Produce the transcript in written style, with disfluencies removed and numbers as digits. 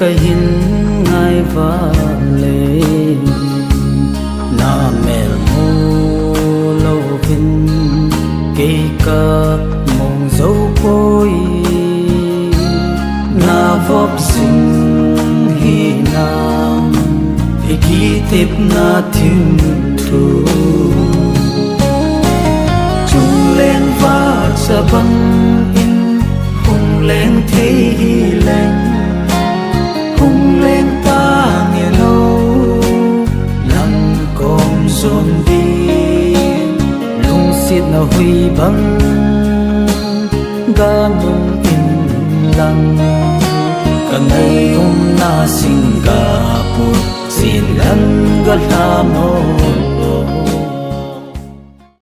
cái hin ngai va lệ na mel mô lâu vinh cây ca mong dấu bôi na vấp sinh hi nam thì ký tiếp na thiên thu chung lên va sa băng in hùng lên thế hi lên hùng lên ta nghe lâu lăng com dồn đi lung xiết na huy băng ga nung in lăng cả ngày hôm na Singapore xin lăng ga la mô